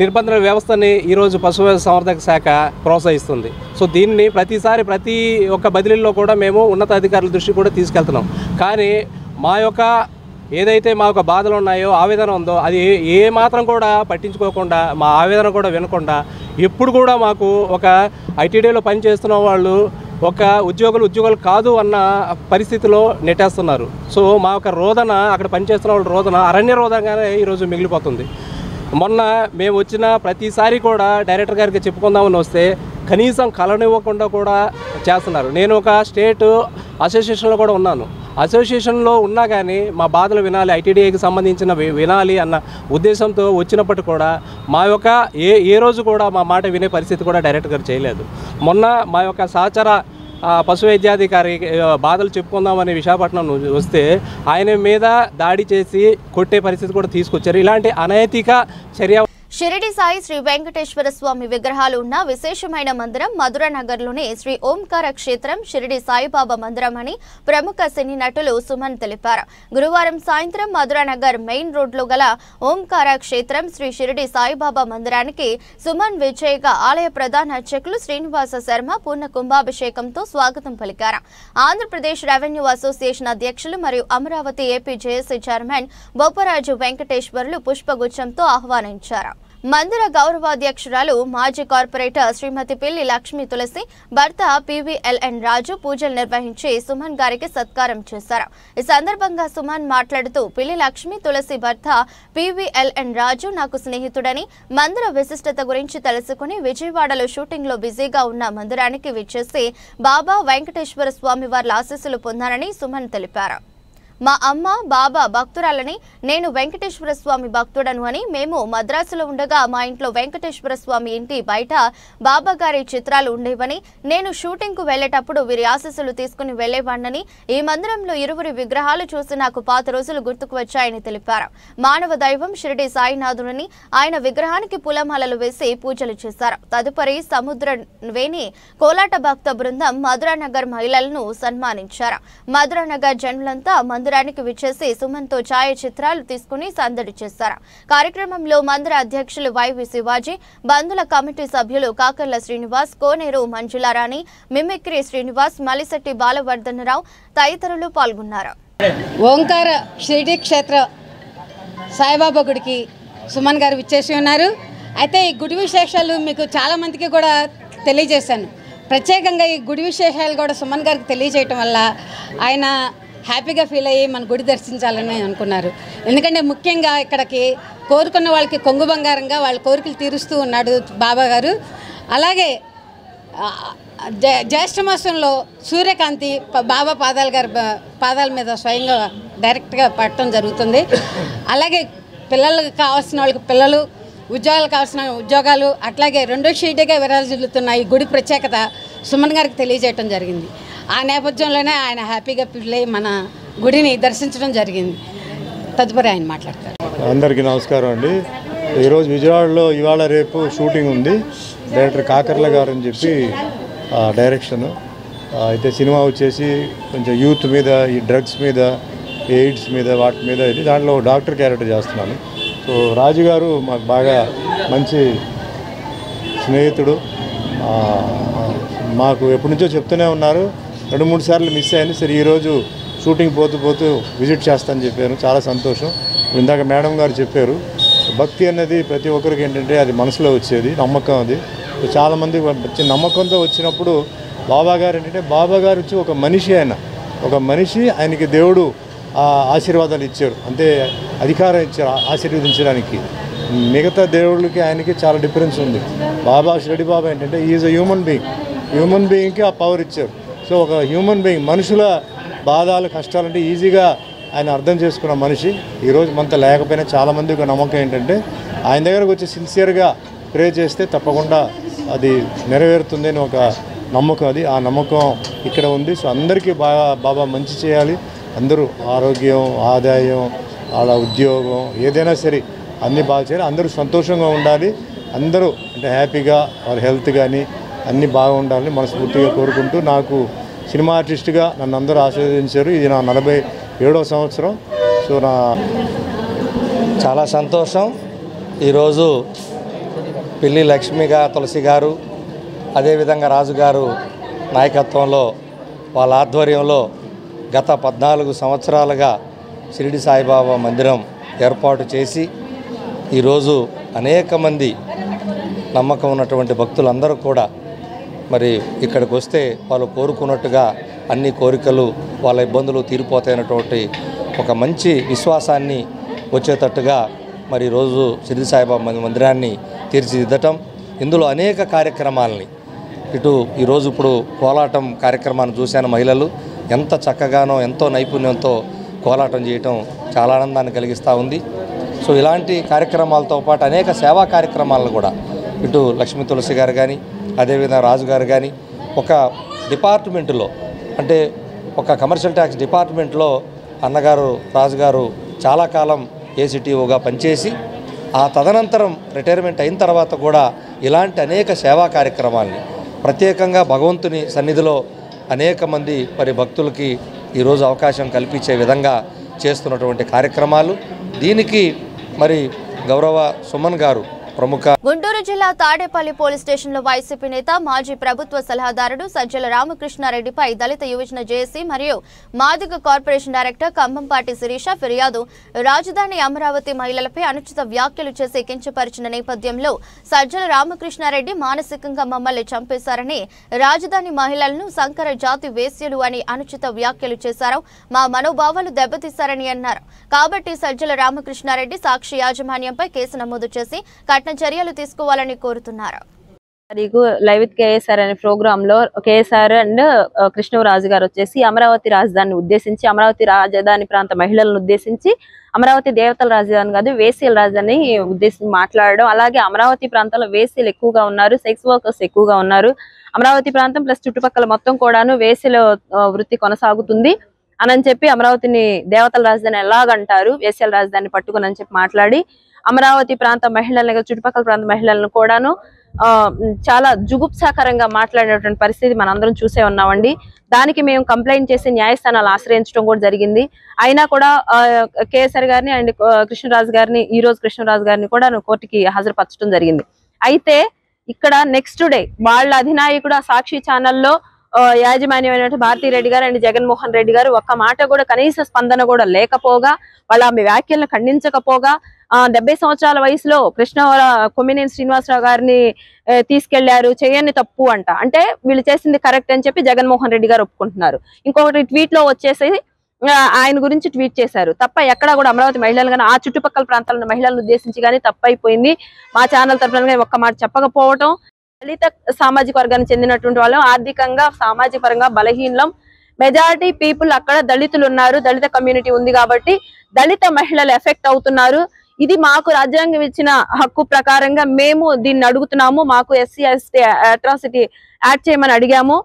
[SPEAKER 10] నిర్బంధన వ్యవస్థని ఈరోజు పశు సంవర్ధక శాఖ ప్రోత్సహిస్తుంది. సో దీన్ని ప్రతి ఒక్క బదిలీల్లో కూడా మేము ఉన్నతాధికారుల దృష్టి కూడా తీసుకెళ్తున్నాం. కానీ మా యొక్క ఏదైతే మా యొక్క బాధలు ఉన్నాయో, ఆవేదన ఉందో అది ఏ మాత్రం కూడా పట్టించుకోకుండా, మా ఆవేదన కూడా వినకుండా ఎప్పుడు కూడా మాకు ఒక ఐటీడీలో పనిచేస్తున్న వాళ్ళు ఒక ఉద్యోగులు కాదు అన్న పరిస్థితిలో నెట్టేస్తున్నారు. సో మా యొక్క రోదన, అక్కడ పనిచేస్తున్న వాళ్ళ రోదన అరణ్య రోదంగానే ఈరోజు మిగిలిపోతుంది. మొన్న మేము వచ్చిన ప్రతిసారి కూడా డైరెక్టర్ గారికి చెప్పుకుందామని వస్తే కనీసం కలనివ్వకుండా కూడా చేస్తున్నారు. నేను ఒక స్టేట్ అసోసియేషన్లో కూడా ఉన్నాను. అసోసియేషన్లో ఉన్నా కానీ మా బాధలు వినాలి, ఐటీడీఏకి సంబంధించిన వినాలి అన్న ఉద్దేశంతో వచ్చినప్పటికీ కూడా మా యొక్క ఏ రోజు కూడా మా మాట వినే పరిస్థితి కూడా డైరెక్టర్ గారు చేయలేదు. మొన్న మా యొక్క సహచర పశు వైద్యాధికారి బాధలు చెప్పుకుందామని విశాఖపట్నం వస్తే ఆయన మీద దాడి చేసి కొట్టే పరిస్థితి కూడా తీసుకొచ్చారు. ఇలాంటి అనైతిక చర్య
[SPEAKER 1] షిరిడి సాయి శ్రీ వెంకటేశ్వర స్వామి విగ్రహాలు ఉన్న విశేషమైన మందిరం మధురానగర్లోని శ్రీ ఓంకార క్షేత్రం షిరిడి సాయిబాబా మందిరం అని ప్రముఖ సినీ నటులు సుమన్ తెలిపారు. గురువారం సాయంత్రం మధురానగర్ మెయిన్ రోడ్లో గల ఓంకార క్షేత్రం శ్రీ షిరిడి సాయిబాబా మందిరానికి సుమన్ విజయ్గా ఆలయ ప్రధాన అర్చకులు శ్రీనివాస శర్మ పూర్ణ కుంభాభిషేకంతో స్వాగతం పలికారు. ఆంధ్రప్రదేశ్ రెవెన్యూ అసోసియేషన్ అధ్యక్షులు మరియు Amaravati AP JAC chairman Bopparaju Venkateswarlu పుష్పగుచ్చంతో ఆహ్వానించారు. మందిర గౌరవాధ్యక్షురాలు మాజీ కార్పొరేటర్ శ్రీమతి పిల్లి లక్ష్మీ తులసి భర్త పివిఎల్ఎన్ రాజు పూజలు నిర్వహించి సుమన్ గారికి సత్కారం చేశారు. ఈ సందర్భంగా సుమన్ మాట్లాడుతూ పిల్లి లక్ష్మీ తులసి భర్త పివిఎల్ఎన్ రాజు నాకు స్నేహితుడని, మందిర విశిష్టత గురించి తెలుసుకుని విజయవాడలో షూటింగ్ లో బిజీగా ఉన్న మందిరానికి విచ్చేసి బాబా వెంకటేశ్వర స్వామి వారి ఆశీస్సులు పొందానని సుమన్ తెలిపారు. మా అమ్మ బాబా భక్తురాలని, నేను వెంకటేశ్వర స్వామి భక్తుడను అని, మేము మద్రాసులో ఉండగా మా ఇంట్లో వెంకటేశ్వర స్వామి ఇంటి బయట బాబా గారి చిత్రాలు ఉండేవని, నేను షూటింగ్ కు వెళ్లేటప్పుడు వీరి ఆశీస్సులు తీసుకుని వెళ్లేవాడినని, ఈ మందిరంలో ఇరువురి విగ్రహాలు చూసి నాకు పాత రోజులు గుర్తుకు వచ్చాయని తెలిపారు. మానవ దైవం షిరిడి సాయినాథుడని, ఆయన విగ్రహానికి పూలమాలలు వేసి పూజలు చేశారు. తదుపరి సముద్రవేణి కోలాట భక్త బృందం మధురానగర్ మహిళలను సన్మానించారు. మధురానగర్ జనులంతా మందిరానికి విచ్చేసి సుమన్తో ఛాయాచిత్రాలు తీసుకుని సందడి చేశారు. కార్యక్రమంలో మందిర అధ్యక్షులు వైవి శివాజీ, బంధుల కమిటీ సభ్యులు కాకర్ల శ్రీనివాస్, కోనేరు మంజులారాణి, మిమిక్రీ శ్రీనివాస్, మలిశెట్టి బాలవర్ధనరావు తదితరులు పాల్గొన్నారు.
[SPEAKER 11] ఓంకార షిరిడి క్షేత్ర సాయిబాబా గుడికి సుమన్ గారు విచ్చేసి ఉన్నారు. అయితే ఈ గుడి విశేషాలు మీకు చాలా మందికి కూడా తెలియజేశాను. ప్రత్యేకంగా ఈ గుడి విశేషాలు కూడా సుమన్ గారికి తెలియజేయటం వల్ల ఆయన హ్యాపీగా ఫీల్ అయ్యి మన గుడి దర్శించాలని అనుకున్నారు. ఎందుకంటే ముఖ్యంగా ఇక్కడికి కోరుకున్న వాళ్ళకి కొంగు బంగారంగా వాళ్ళ కోరికలు తీరుస్తూ ఉన్నాడు బాబా గారు. అలాగే జ్యేష్ఠ మాసంలో సూర్యకాంతి బాబా పాదాల మీద స్వయంగా డైరెక్ట్గా పడటం జరుగుతుంది. అలాగే పిల్లలకు కావాల్సిన వాళ్ళకి పిల్లలు, ఉద్యోగాలు కావాల్సిన ఉద్యోగాలు, అట్లాగే రెండో షీట్గా విరాజిల్లుతున్న ఈ గుడి ప్రత్యేకత సుమన్ గారికి తెలియజేయటం జరిగింది. ఆ నేపథ్యంలోనే ఆయన హ్యాపీగా ఫీల్ అయ్యి మన గుడిని దర్శించడం జరిగింది. తదుపరి ఆయన మాట్లాడతారు.
[SPEAKER 12] అందరికీ నమస్కారం అండి. ఈరోజు విజయవాడలో ఇవాళ రేపు షూటింగ్ ఉంది. డైరెక్టర్ కాకర్ల గారు అని చెప్పి డైరెక్షన్. అయితే సినిమా వచ్చేసి కొంచెం యూత్ మీద, ఈ డ్రగ్స్ మీద, ఎయిడ్స్ మీద, వాటి మీద ఇది. దాంట్లో డాక్టర్ క్యారెక్టర్ చేస్తున్నాను. సో రాజు గారు మాకు బాగా మంచి స్నేహితుడు. మాకు ఎప్పటి నుంచో చెప్తూనే ఉన్నారు. 2-3 సార్లు మిస్ అయ్యాను. సరే ఈరోజు షూటింగ్ పోతూ విజిట్ చేస్తానని చెప్పాను. చాలా సంతోషం. ఇందాక మేడం గారు చెప్పారు, భక్తి అనేది ప్రతి ఒక్కరికి ఏంటంటే అది మనసులో వచ్చేది నమ్మకం. అది చాలామంది నమ్మకంతో వచ్చినప్పుడు బాబా గారు ఏంటంటే, బాబా గారు వచ్చి ఒక మనిషి, ఆయనకి దేవుడు ఆశీర్వాదాలు ఇచ్చారు, అంతే అధికారం ఇచ్చారు ఆశీర్వదించడానికి. మిగతా దేవుళ్ళకి ఆయనకి చాలా డిఫరెన్స్ ఉంది. బాబా షిరిడి బాబా ఏంటంటే ఈజ్ అ హ్యూమన్ బీయింగ్కి ఆ పవర్ ఇచ్చారు. సో ఒక హ్యూమన్ బీయింగ్, మనుషుల బాధలు కష్టాలంటే ఈజీగా ఆయన అర్థం చేసుకున్న మనిషి. ఈరోజు మనతో లేకపోయినా చాలామంది ఒక నమ్మకం ఏంటంటే, ఆయన దగ్గరకు వచ్చి సిన్సియర్గా ప్రే చేస్తే తప్పకుండా అది నెరవేరుతుంది అని ఒక నమ్మకం. అది ఆ నమ్మకం ఇక్కడ ఉంది. సో అందరికీ బాబా మంచి చేయాలి. అందరూ ఆరోగ్యం, ఆదాయం, వాళ్ళ ఉద్యోగం ఏదైనా సరే అన్నీ బాగా చేయాలి. అందరూ సంతోషంగా ఉండాలి. అందరూ అంటే హ్యాపీగా వాళ్ళ హెల్త్ కానీ అన్నీ బాగుండాలని మనస్ఫూర్తిగా కోరుకుంటూ, నాకు సినిమా ఆర్టిస్ట్గా నన్ను అందరూ ఆశీర్వదించారు. ఇది నా 47వ సంవత్సరం. సో
[SPEAKER 8] చాలా సంతోషం. ఈరోజు పిల్లి లక్ష్మిగా తులసి గారు, అదేవిధంగా రాజుగారు నాయకత్వంలో, వాళ్ళ ఆధ్వర్యంలో గత 14 సంవత్సరాలుగా షిరిడి సాయిబాబా మందిరం ఏర్పాటు చేసి ఈరోజు అనేక మంది నమ్మకం ఉన్నటువంటి భక్తులందరూ కూడా మరి ఇక్కడికి వస్తే వాళ్ళు కోరుకున్నట్టుగా అన్ని కోరికలు, వాళ్ళ ఇబ్బందులు తీరిపోతాయన్నటువంటి ఒక మంచి విశ్వాసాన్ని వచ్చేటట్టుగా మరి ఈరోజు షిరిడి సాయిబాబా మందిరాన్ని తీర్చిదిద్దటం, ఇందులో అనేక కార్యక్రమాలని ఈరోజు ఇప్పుడు కోలాటం కార్యక్రమాన్ని చూశాను. మహిళలు ఎంత చక్కగానో ఎంతో నైపుణ్యంతో కోలాటం చేయటం చాలా ఆనందాన్ని కలిగిస్తూ ఉంది. సో ఇలాంటి కార్యక్రమాలతో పాటు అనేక సేవా కార్యక్రమాలను కూడా ఇటు లక్ష్మీ తులసి గారు కానీ, అదేవిధంగా రాజు గారు కానీ ఒక డిపార్ట్మెంట్లో, అంటే ఒక కమర్షియల్ ట్యాక్స్ డిపార్ట్మెంట్లో అన్నగారు రాజుగారు చాలా కాలం ఏసీటీఓగా పనిచేసి ఆ తదనంతరం రిటైర్మెంట్ అయిన తర్వాత కూడా ఇలాంటి అనేక సేవా కార్యక్రమాలని ప్రత్యేకంగా భగవంతుని సన్నిధిలో అనేక మంది మరి భక్తులకి ఈరోజు అవకాశం కల్పించే విధంగా చేస్తున్నటువంటి కార్యక్రమాలు. దీనికి మరి గౌరవ సుమన్ గారు ప్రముఖ.
[SPEAKER 1] గుంటూరు జిల్లా తాడేపల్లి పోలీస్ స్టేషన్లో వైసీపీ నేత, మాజీ ప్రభుత్వ సలహాదారుడు సజ్జల రామకృష్ణారెడ్డిపై దళిత యువజన జేఏసీ మరియు మాదిగ కార్పొరేషన్ డైరెక్టర్ కంభంపాటి శిరీష ఫిర్యాదు. రాజధాని అమరావతి మహిళలపై అనుచిత వ్యాఖ్యలు చేసి కించపరిచిన నేపథ్యంలో సజ్జల రామకృష్ణారెడ్డి మానసికంగా మమ్మల్ని చంపేశారని, రాజధాని మహిళలను సంకర జాతి వేశ్యలు అని అనుచిత వ్యాఖ్యలు చేశారు, మా మనోభావాలు దెబ్బతీశారని అన్నారు. కాబట్టి సజ్జల రామకృష్ణారెడ్డి సాక్షి యాజమాన్యంపై కేసు నమోదు చేసి కఠిన చర్యలు తీసుకోవాలని కోరుతున్నారు.
[SPEAKER 13] లైవ్ విత్ కేఎస్ఆర్ అనే ప్రోగ్రామ్ లో కేఎస్ఆర్ అండ్ కృష్ణరాజు గారు వచ్చేసి అమరావతి రాజధానిని ఉద్దేశించి, అమరావతి రాజధాని ప్రాంత మహిళలను ఉద్దేశించి, అమరావతి దేవతల రాజధాని కాదు వేసీల రాజధాని ఉద్దేశించి మాట్లాడడం, అలాగే అమరావతి ప్రాంతంలో వేసీలు ఎక్కువగా ఉన్నారు, సెక్స్ వర్కర్స్ ఎక్కువగా ఉన్నారు, అమరావతి ప్రాంతం ప్లస్ చుట్టుపక్కల మొత్తం కూడాను వేసీల వృత్తి కొనసాగుతుంది అని చెప్పి అమరావతిని దేవతల రాజధాని ఎలాగంటారు, వేసీల రాజధాని పట్టుకుని అని చెప్పి మాట్లాడి అమరావతి ప్రాంత మహిళలను, చుట్టుపక్కల ప్రాంత మహిళలను కూడాను చాలా జుగుప్సాకరంగా మాట్లాడేటువంటి పరిస్థితి మనందరం చూసే ఉన్నామండి. దానికి మేము కంప్లైంట్ చేసి న్యాయస్థానాలు ఆశ్రయించడం కూడా జరిగింది. అయినా కూడా కేఎస్ఆర్ గారిని అండ్ కృష్ణరాజు గారిని, ఈ రోజు కృష్ణరాజు గారిని కూడా కోర్టుకి హాజరుపరచడం జరిగింది. అయితే ఇక్కడ నెక్స్ట్ డే వాళ్ళ అధినాయకుడు ఆ సాక్షి ఛానల్లో యాజమాన్యమైన భారతీరెడ్డి గారు అండ్ జగన్మోహన్ రెడ్డి గారు ఒక్క మాట కూడా కనీస స్పందన కూడా లేకపోగా, వాళ్ళ ఆమె వ్యాఖ్యలను ఖండించకపోగా 70 సంవత్సరాల వయసులో కొమ్మినేని శ్రీనివాసరావు గారిని తీసుకెళ్లారు, చేయని తప్పు అంట. అంటే వీళ్ళు చేసింది కరెక్ట్ అని చెప్పి జగన్మోహన్ రెడ్డి గారు ఒప్పుకుంటున్నారు. ఇంకొకటి ట్వీట్ లో వచ్చేసి ఆయన గురించి ట్వీట్ చేశారు. తప్ప ఎక్కడా కూడా అమరావతి మహిళలు కానీ ఆ చుట్టుపక్కల ప్రాంతాల మహిళలను ఉద్దేశించి కానీ తప్పైపోయింది. మా ఛానల్ తరఫున ఒక్క మాట చెప్పకపోవటం, దళిత సామాజిక వర్గానికి చెందినటువంటి వాళ్ళం, ఆర్థికంగా సామాజిక పరంగా బలహీనం, మెజారిటీ పీపుల్ అక్కడ దళితులు ఉన్నారు, దళిత కమ్యూనిటీ ఉంది కాబట్టి దళిత మహిళలు ఎఫెక్ట్ అవుతున్నారు. ఇది మాకు రాజ్యాంగం ఇచ్చిన హక్కు ప్రకారంగా మేము దీన్ని అడుగుతున్నాము. మాకు ఎస్సీ ఎస్టీ అట్రాసిటీ యాడ్ చేయమని అడిగాము.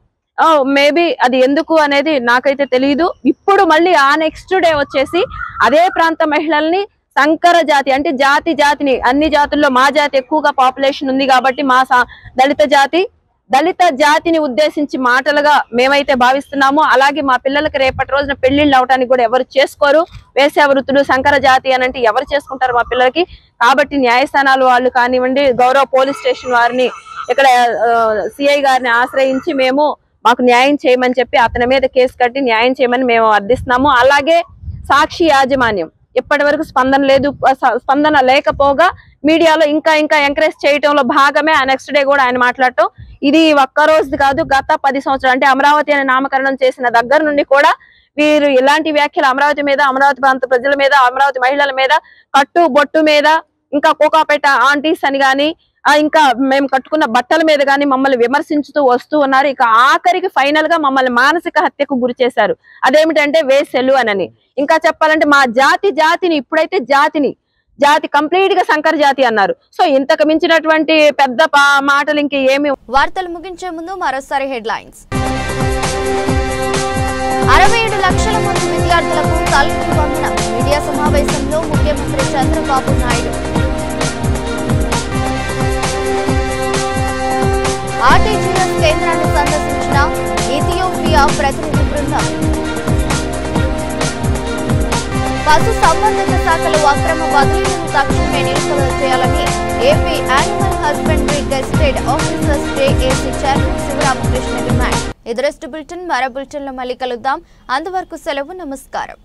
[SPEAKER 13] మేబీ అది ఎందుకు అనేది నాకైతే తెలియదు. ఇప్పుడు మళ్ళీ ఆ నెక్స్ట్ డే వచ్చేసి అదే ప్రాంత మహిళల్ని సంకర జాతి అంటే జాతిని అన్ని జాతుల్లో మా జాతి ఎక్కువగా పాపులేషన్ ఉంది కాబట్టి మా దళిత జాతిని ఉద్దేశించి మాటలుగా మేమైతే భావిస్తున్నాము. అలాగే మా పిల్లలకి రేపటి రోజున పెళ్లిళ్ళు అవడానికి కూడా ఎవరు చేసుకోరు. వేశ్య వృత్తులు సంకర జాతి అని అంటే ఎవరు చేసుకుంటారు మా పిల్లలకి? కాబట్టి న్యాయస్థానాలు వాళ్ళు కానివ్వండి, గౌరవ పోలీస్ స్టేషన్ వారిని ఇక్కడ సిఐ గారిని ఆశ్రయించి మాకు న్యాయం చేయమని చెప్పి అతని మీద కేసు కట్టి న్యాయం చేయమని మేము అర్థిస్తున్నాము. అలాగే సాక్షి యాజమాన్యం ఇప్పటి వరకు స్పందన లేకపోగా మీడియాలో ఇంకా ఎంకరేజ్ చేయటంలో భాగమే ఆ నెక్స్ట్ డే కూడా ఆయన మాట్లాడటం. ఇది ఒక్క రోజు కాదు, గత 10 సంవత్సరాలు అంటే అమరావతి అనే నామకరణం చేసిన దగ్గర నుండి కూడా వీరు ఇలాంటి వ్యాఖ్యలు అమరావతి మీద, అమరావతి ప్రాంత ప్రజల మీద, అమరావతి మహిళల మీద, కట్టు బొట్టు మీద, ఇంకా కోకాపేట ఆంటీస్ అని గాని, ఇంకా మేము కట్టుకున్న బట్టల మీద గాని మమ్మల్ని విమర్శించుతూ వస్తూ ఉన్నారు. ఇక ఆఖరికి ఫైనల్ గా మమ్మల్ని మానసిక హత్యకు గురి చేశారు. అదేమిటంటే వేసెలు అనని. ఇంకా చెప్పాలంటే మా జాతిని ఇప్పుడైతే జాతి కంప్లీట్ గా సంకర జాతి అన్నారు. సో ఇంతకు మించినటువంటి పెద్ద మాటలు ఇంక ఏమి.
[SPEAKER 1] వార్తలు ముగించే ముందు మరోసారి హెడ్లైన్స్. 67 లక్షల మంది విద్యార్థులకు తల్లికి వందనం. మీడియా సమావేశంలో ముఖ్యమంత్రి చంద్రబాబు నాయుడు. ఆర్టీజీఎస్ కేంద్రాన్ని సందర్శించిన ఇథియోపియా ప్రతినిధి బృందం. పశు సంబంధిత శాఖల అక్రమ బదిలీలను తక్షణమే నిలుపుదల చేయాలని AP animal husbandry గెస్టెడ్ officers JAC chairman Sivaramakrishna demand. ఇది రెస్ట్ బులెటిన్. మరో బులెటిన్లో మళ్ళీ కలుద్దాం. అంతవరకు సెలవు. నమస్కారం.